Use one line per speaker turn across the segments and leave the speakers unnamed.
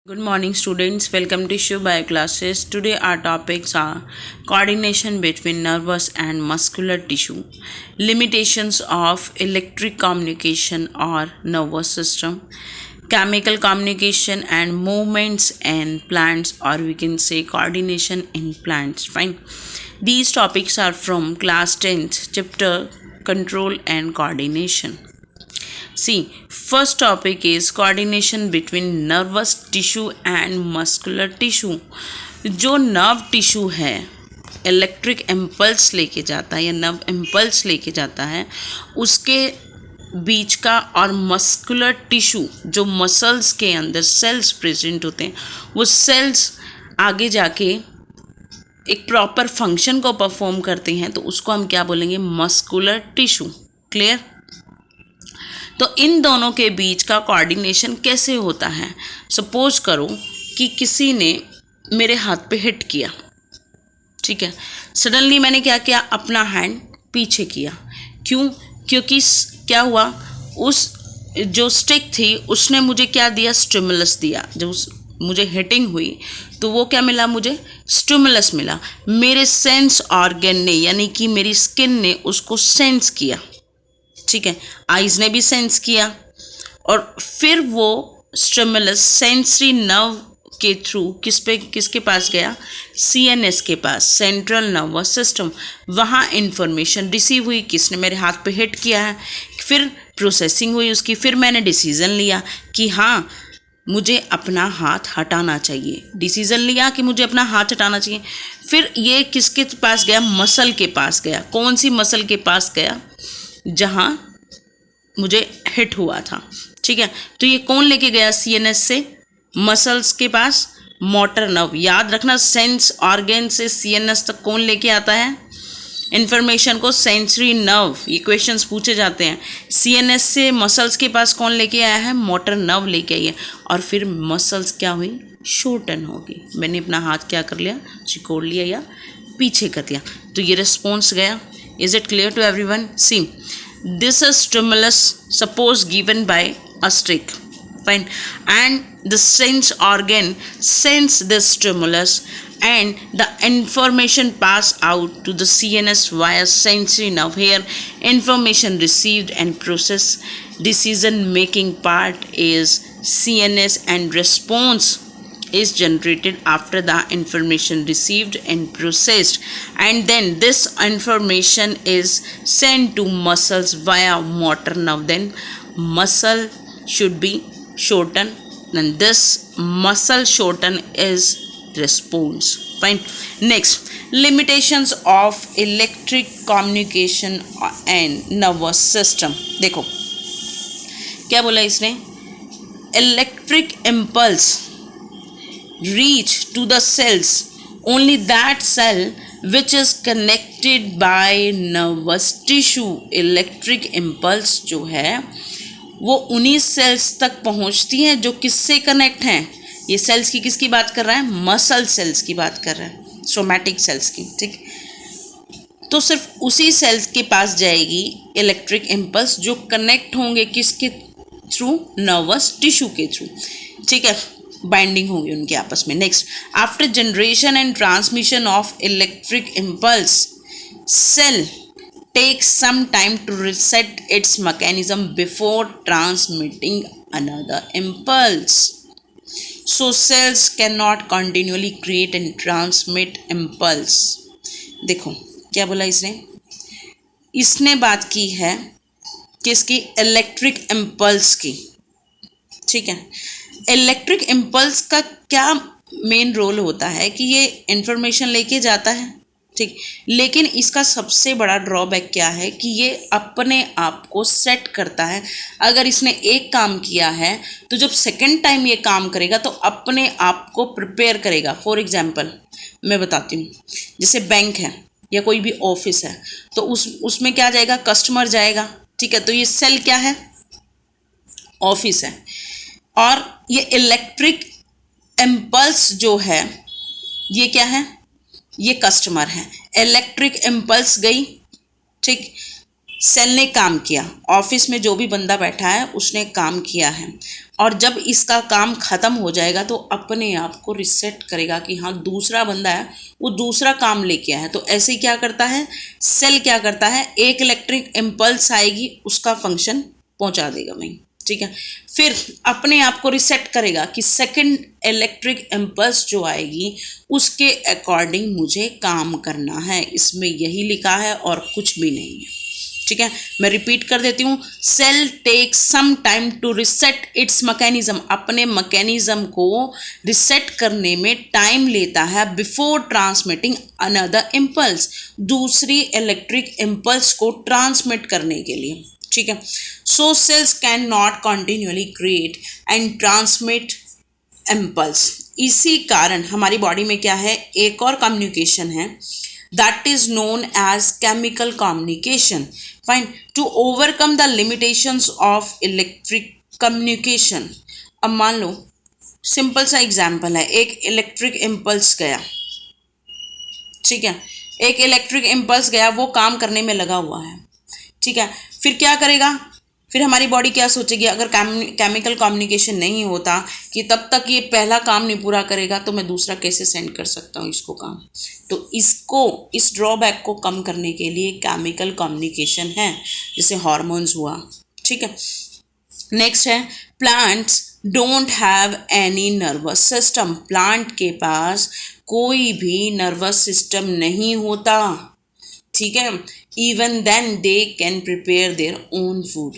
Good morning, students. Welcome to Shiv Bio classes. Today, our topics are coordination between nervous and muscular tissue, limitations of electric communication or nervous system, chemical communication and movements in plants, or we can say coordination in plants. Fine. These topics are from class 10th, chapter Control and Coordination. See, first topic is coordination between nervous tissue and muscular tissue. जो nerve tissue है electric impulse लेके जाता है या nerve impulse लेके जाता है उसके बीच का और मस्कुलर टिश्यू जो मसल्स के अंदर सेल्स प्रेजेंट होते हैं वो सेल्स आगे जाके एक प्रॉपर फंक्शन को परफॉर्म करते हैं तो उसको हम क्या बोलेंगे मस्कुलर टिश्यू। क्लियर। तो इन दोनों के बीच का कोऑर्डिनेशन कैसे होता है। सपोज करो कि किसी ने मेरे हाथ पे हिट किया, ठीक है। सडनली मैंने क्या किया, अपना हैंड पीछे किया। क्यों? क्योंकि क्या हुआ, उस जो स्टिक थी उसने मुझे क्या दिया, स्टिमुलस दिया। जब मुझे हिटिंग हुई तो वो क्या मिला, मुझे स्टिमुलस मिला। मेरे सेंस ऑर्गन ने यानी कि मेरी स्किन ने उसको सेंस किया, ठीक है। आइज़ ने भी सेंस किया और फिर वो स्टिमुलस सेंसरी नर्व के थ्रू किसके पास गया, सीएनएस के पास, सेंट्रल नर्वस सिस्टम। वहाँ इंफॉर्मेशन रिसीव हुई, किसने मेरे हाथ पे हिट किया है, फिर प्रोसेसिंग हुई उसकी, फिर मैंने डिसीज़न लिया कि हाँ मुझे अपना हाथ हटाना चाहिए। डिसीज़न लिया कि मुझे अपना हाथ हटाना चाहिए। फिर ये किसके पास गया, मसल के पास गया। कौन सी मसल के पास गया, जहाँ मुझे हिट हुआ था, ठीक है। तो ये कौन लेके गया, सीएनएस से मसल्स के पास मोटर नर्व। याद रखना, सेंस ऑर्गन से सीएनएस तक कौन लेके आता है इंफॉर्मेशन को, सेंसरी नर्व। ये क्वेश्चंस पूछे जाते हैं। सीएनएस से मसल्स के पास कौन लेके आया है, मोटर नर्व लेके आई है। और फिर मसल्स क्या हुई, शॉर्टन होगी। मैंने अपना हाथ क्या कर लिया, सिकोड़ लिया या पीछे कर दिया, तो ये रिस्पॉन्स गया। Is it clear to everyone? See, this is stimulus suppose given by a stick, fine, and the sense organ sense this stimulus and the information pass out to the CNS via sensory nerve. Here information received and processed, decision making part is CNS and response is generated after the information received and processed, and then this information is sent to muscles via motor nerve. Then muscle should be shortened, and this muscle shorten is response. Fine. Next, limitations of electric communication and nervous system. देखो क्या बोला इसने, electric impulse reach to the cells only that cell which is connected by nervous tissue. Electric impulse जो है वो उन्हीं sales तक पहुंचती हैं जो किससे कनेक्ट हैं। ये सेल्स की किसकी बात कर रहा है, मसल सेल्स की बात कर रहा है, सोमैटिक सेल्स की, ठीक। तो सिर्फ उसी सेल्स के पास जाएगी इलेक्ट्रिक इम्पल्स जो कनेक्ट होंगे किसके थ्रू, नर्वस टिश्यू के थ्रू, ठीक है। बाइंडिंग होगी उनके आपस में। Next, after generation and transmission of electric impulse cell takes some time to reset its mechanism before transmitting another impulse. So cells can not continuously create and transmit impulse. देखो क्या बोला इसने बात की है किसकी, इलेक्ट्रिक इम्पल्स की, ठीक है। इलेक्ट्रिक इम्पल्स का क्या मेन रोल होता है कि ये इंफॉर्मेशन लेके जाता है, ठीक। लेकिन इसका सबसे बड़ा ड्रॉबैक क्या है कि ये अपने आप को सेट करता है। अगर इसने एक काम किया है तो जब सेकंड टाइम ये काम करेगा तो अपने आप को प्रिपेयर करेगा। फॉर एग्जांपल मैं बताती हूँ, जैसे बैंक है या कोई भी ऑफिस है तो उसमें क्या जाएगा, कस्टमर जाएगा, ठीक है। तो ये सेल क्या है, ऑफिस है, और ये इलेक्ट्रिक इम्पल्स जो है ये क्या है, ये कस्टमर है। इलेक्ट्रिक इम्पल्स गई, ठीक। सेल ने काम किया, ऑफिस में जो भी बंदा बैठा है उसने काम किया है, और जब इसका काम ख़त्म हो जाएगा तो अपने आप को रिसेट करेगा कि हाँ दूसरा बंदा है वो दूसरा काम लेके आया है। तो ऐसे ही क्या करता है सेल, क्या करता है एक इलेक्ट्रिक इम्पल्स आएगी उसका फंक्शन पहुंचा देगा वहीं, ठीक है। फिर अपने आप को रिसेट करेगा कि सेकंड इलेक्ट्रिक इम्पल्स जो आएगी उसके अकॉर्डिंग मुझे काम करना है। इसमें यही लिखा है और कुछ भी नहीं है, ठीक है। मैं रिपीट कर देती हूँ, cell takes some time to reset its mechanism, अपने मैकेनिज्म को रिसेट करने में टाइम लेता है बिफोर ट्रांसमिटिंग अनदर इम्पल्स, दूसरी इलेक्ट्रिक इम्पल्स को ट्रांसमिट करने के लिए, ठीक है। So cells can not continuously create and transmit impulse. इसी कारण हमारी बॉडी में क्या है, एक और कम्युनिकेशन है, that is known as chemical communication. Fine. To overcome the limitations of electric communication. अब मान लो सिंपल सा एग्जाम्पल है, एक इलेक्ट्रिक इम्पल्स गया, ठीक है, एक इलेक्ट्रिक इम्पल्स गया, वो काम करने में लगा हुआ है, ठीक है। फिर क्या करेगा, फिर हमारी बॉडी क्या सोचेगी, अगर केमिकल कम्युनिकेशन नहीं होता कि तब तक ये पहला काम नहीं पूरा करेगा तो मैं दूसरा कैसे सेंड कर सकता हूँ इसको काम। तो इसको, इस ड्रॉबैक को कम करने के लिए केमिकल कम्युनिकेशन है, जैसे हार्मोन्स हुआ, ठीक है। नेक्स्ट है plants don't have any nervous system, plant के पास कोई भी नर्वस सिस्टम नहीं होता, ठीक है। Even then they can prepare their own food,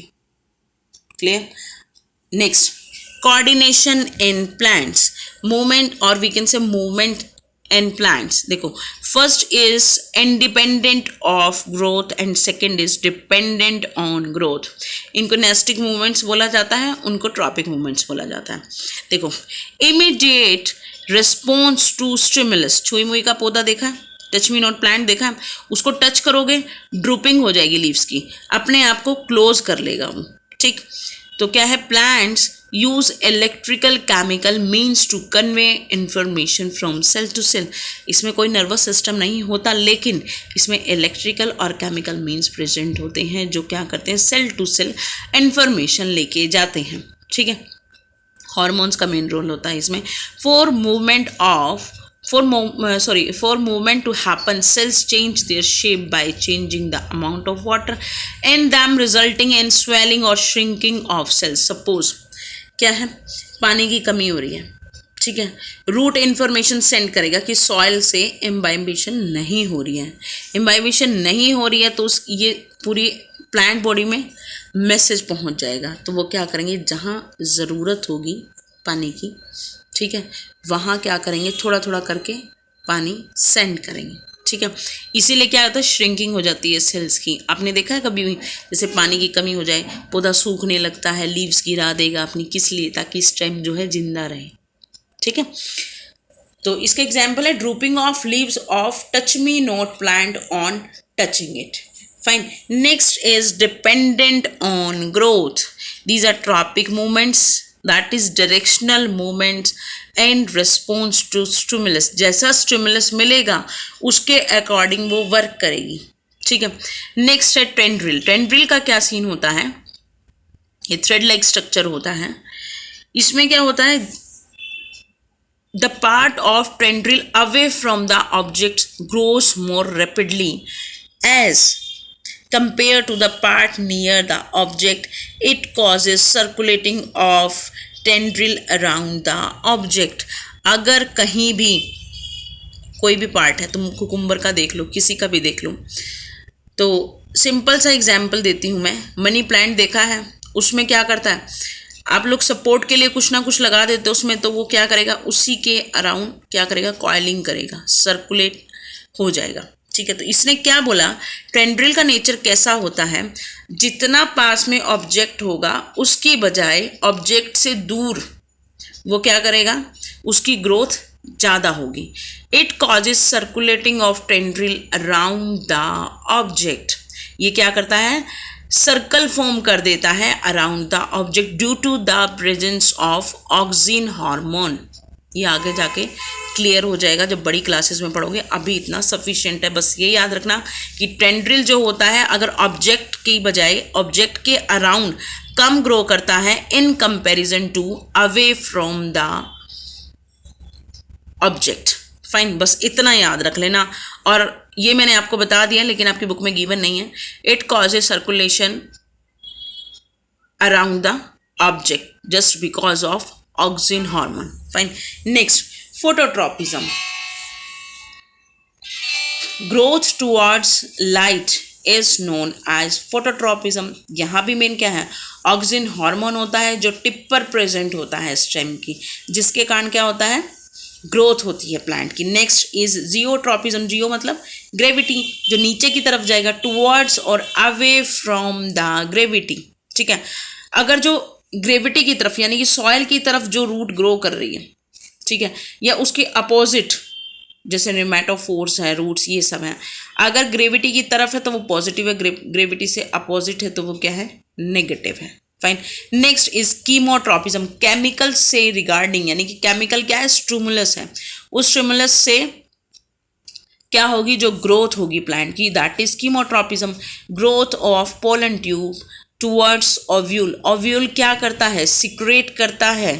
clear. Next, coordination in plants, movement और we can say movement in plants. देखो, first is independent of growth and second is dependent on growth. इनको nastic movements बोला जाता है, उनको tropic movements बोला जाता है। देखो, इमीडिएट रिस्पॉन्स टू स्टिमुलस, छुई मुई का पौधा देखा है, टच मी नॉट प्लांट देखा है, उसको टच करोगे ड्रूपिंग हो जाएगी लीव्स की, अपने आप को क्लोज कर लेगा वो, ठीक। तो क्या है, plants use electrical chemical means to convey information from cell to cell. इसमें कोई नर्वस सिस्टम नहीं होता, लेकिन इसमें इलेक्ट्रिकल और केमिकल मीन्स प्रेजेंट होते हैं जो क्या करते हैं, सेल टू सेल इंफॉर्मेशन लेके जाते हैं, ठीक है। हॉर्मोन्स का मेन रोल होता है इसमें। For movement to happen, cells change their shape by changing the amount of water in them, resulting in swelling or shrinking of cells. Suppose क्या है, पानी की कमी हो रही है, ठीक है, रूट इन्फॉर्मेशन सेंड करेगा कि सॉइल से इम्बाइबिशन नहीं हो रही है, इम्बाइबिशन नहीं हो रही है तो ये पूरी प्लांट बॉडी में मैसेज पहुंच जाएगा। तो वो क्या करेंगे, जहाँ ज़रूरत होगी पानी की, ठीक है, वहाँ क्या करेंगे, थोड़ा थोड़ा करके पानी सेंड करेंगे, ठीक है। इसीलिए क्या होता है, श्रिंकिंग हो जाती है सेल्स की। आपने देखा है कभी भी, जैसे पानी की कमी हो जाए, पौधा सूखने लगता है, लीव्स गिरा देगा अपनी, किस लिए, ताकि स्टेम जो है जिंदा रहे, ठीक है। तो इसका एग्जाम्पल है drooping of leaves of touch me not plant on touching it. Fine. Next is dependent on growth. These are tropic movements, that is directional movements and response to stimulus. जैसा स्टिमुलस मिलेगा उसके according वो work करेगी, ठीक है। Next है tendril. Tendril का क्या सीन होता है, ये थ्रेड लाइक स्ट्रक्चर होता है। इसमें क्या होता है, the part of tendril away from the object grows more rapidly as compared to the part near the object. It causes circulating of tendril around the object. अगर कहीं भी कोई भी पार्ट है, तुम कुकुम्बर का देख लो, किसी का भी देख लो, तो सिंपल सा एग्जाम्पल देती हूँ मैं। मनी प्लांट देखा है, उसमें क्या करता है, आप लोग सपोर्ट के लिए कुछ ना कुछ लगा देते हो उसमें, तो वो क्या करेगा, उसी के अराउंड क्या करेगा, कॉइलिंग करेगा, सर्कुलेट हो जाएगा, ठीक है। तो इसने क्या बोला, टेंड्रिल का नेचर कैसा होता है, जितना पास में ऑब्जेक्ट होगा उसकी बजाय ऑब्जेक्ट से दूर वो क्या करेगा, उसकी ग्रोथ ज़्यादा होगी। It causes circulating of tendril around the object. ये क्या करता है, सर्कल फॉर्म कर देता है around the object due to the presence of auxin hormone. ये आगे जाके क्लियर हो जाएगा जब बड़ी क्लासेस में पढ़ोगे, अभी इतना सफिशिएंट है। बस ये याद रखना कि टेंड्रिल जो होता है अगर ऑब्जेक्ट की बजाय ऑब्जेक्ट के अराउंड कम ग्रो करता है in comparison to away from the object. Fine, बस इतना याद रख लेना। और ये मैंने आपको बता दिया लेकिन आपकी बुक में गिवन नहीं है। It causes circulation around the object just because of auxin hormone. Fine, next phototropism, growth towards light is known as phototropism. यहाँ भी मेन क्या है, ऑक्सिन हार्मोन होता है जो टिप पर प्रेजेंट होता है स्टेम की, जिसके कारण क्या होता है, ग्रोथ होती है प्लांट की। नेक्स्ट इज जियोट्रॉपिज्म, जियो मतलब ग्रेविटी, जो नीचे की तरफ जाएगा, टुवर्ड्स और अवे फ्रॉम द ग्रेविटी। ठीक है, अगर जो ग्रेविटी की तरफ यानी कि सॉइल की तरफ जो रूट ग्रो कर रही है, ठीक है, या उसके अपोजिट जैसे नेमेटोफोर्स है, रूट्स, ये सब है, अगर ग्रेविटी की तरफ है तो वो पॉजिटिव है, ग्रेविटी से अपोजिट है तो वो क्या है, नेगेटिव है। Fine, next is chemotropism, chemical से रिगार्डिंग, यानी कि केमिकल क्या है, स्टिमुलस है, उस स्टिमुलस से क्या होगी, जो ग्रोथ होगी प्लांट की, that is chemotropism. Growth of pollen tube towards ovule, ovule क्या करता है, सिक्रेट करता है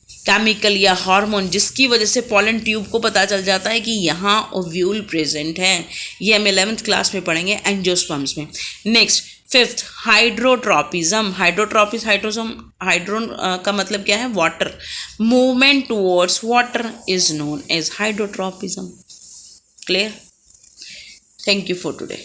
केमिकल या हार्मोन, जिसकी वजह से पॉलन ट्यूब को पता चल जाता है कि यहाँ ओव्यूल प्रेजेंट है। ये हम 11th क्लास में पढ़ेंगे एंजियोस्पर्म्स में। नेक्स्ट फिफ्थ हाइड्रोट्रॉपिज्म, हाइड्रोन का मतलब क्या है, water, movement towards water is known as hydrotropism. Clear? Thank you for today.